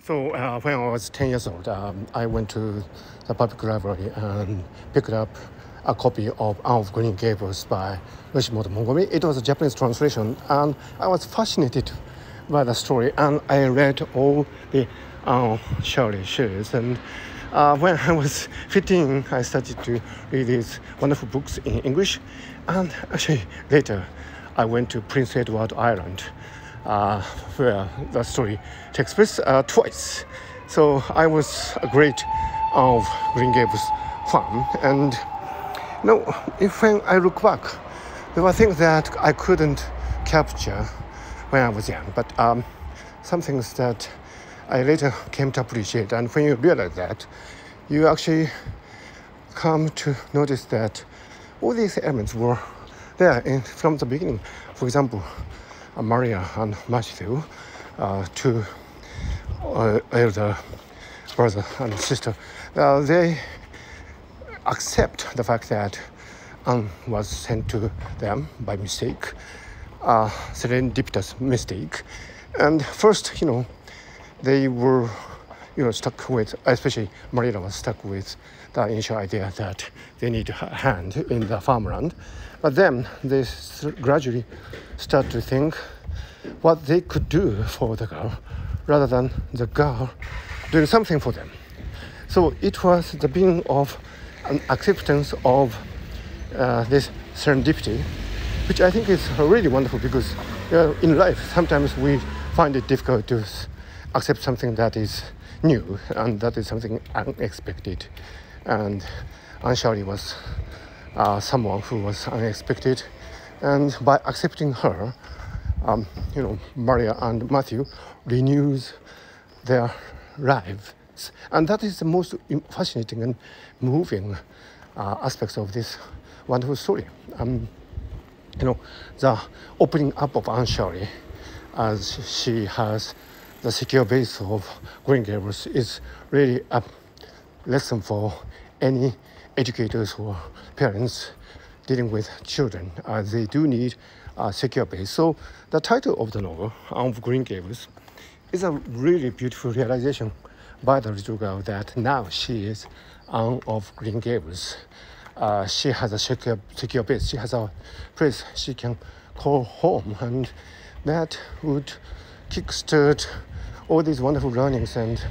So when I was 10 years old, I went to the public library and picked up a copy of Anne of Green Gables by Yoshimoto Montgomery. It was a Japanese translation, and I was fascinated by the story, and I read all the Shirley series. And when I was 15, I started to read these wonderful books in English, and actually later I went to Prince Edward Island, where the story takes place twice. So I was a great of Green Gables fan, and when I look back, there were things that I couldn't capture when I was young, but some things that I later came to appreciate. And when you realize that, you actually come to notice that all these elements were there from the beginning. For example, Maria and Matthew, two elder brother and sister, they accept the fact that Anne was sent to them by mistake, serendipitous mistake. And first, they were, stuck with, especially Maria was stuck with the initial idea that they need a hand in the farmland. But then they gradually start to think what they could do for the girl rather than the girl doing something for them. So it was the beginning of an acceptance of this serendipity, which I think is really wonderful, because in life sometimes we find it difficult to accept something that is new and that is something unexpected. And Anne Shirley was someone who was unexpected, and by accepting her, Maria and Matthew renews their lives, and that is the most fascinating and moving aspects of this wonderful story. The opening up of Anne Shirley, as she has the secure base of Green Gables, is really a lesson for any educators or parents dealing with children. They do need a secure base. So the title of the novel, Anne of Green Gables, is a really beautiful realization by the little girl that now she is Anne of Green Gables. She has a secure base. She has a place she can call home, and that would kickstart all these wonderful learnings and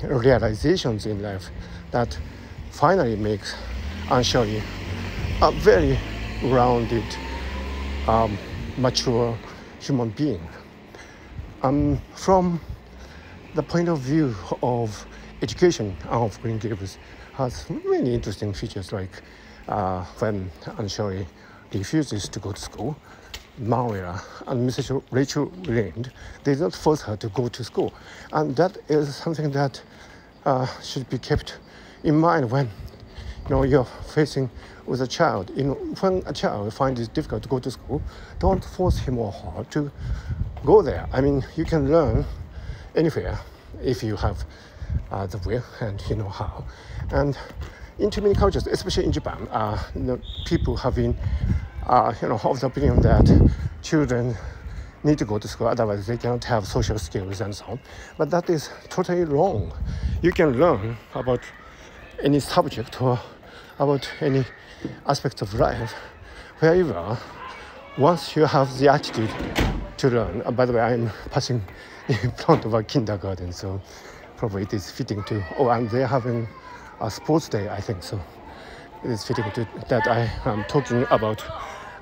realizations in life that finally makes Anne Shirley a very rounded, mature human being. From the point of view of education, Anne of Green Gables has many interesting features, like when Anne Shirley refuses to go to school, Maria and Mrs. Rachel Lynde, they don't force her to go to school. And that is something that should be kept in mind when you're facing with a child. When a child finds it difficult to go to school, don't force him or her to go there. I mean, you can learn anywhere if you have the will and you know how. And in too many cultures, especially in Japan, people have been of the opinion that children need to go to school, otherwise they cannot have social skills and so on. But that is totally wrong. You can learn about any subject or about any aspect of life wherever, once you have the attitude to learn. By the way, I'm passing in front of a kindergarten, so probably it is fitting to, and they're having a sports day, I think, so it is fitting to that I am talking about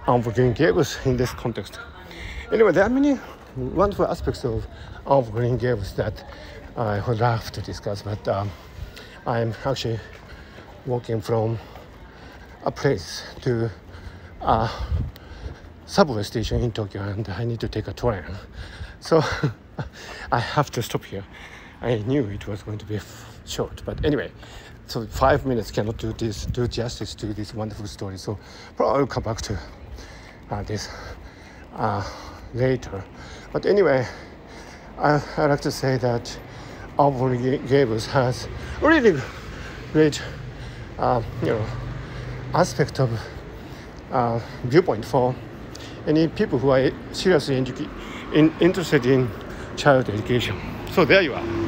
Anne of Green Gables in this context. Anyway, there are many wonderful aspects of Anne of Green Gables that I would love to discuss, but I'm actually walking from a place to a subway station in Tokyo, and I need to take a train. So I have to stop here. I knew it was going to be short, but anyway, so 5 minutes cannot do justice to this wonderful story. So probably I'll come back to this later. But anyway, I like to say that Anne of Green Gables has really great, aspect of viewpoint for any people who are seriously interested in child education. So there you are.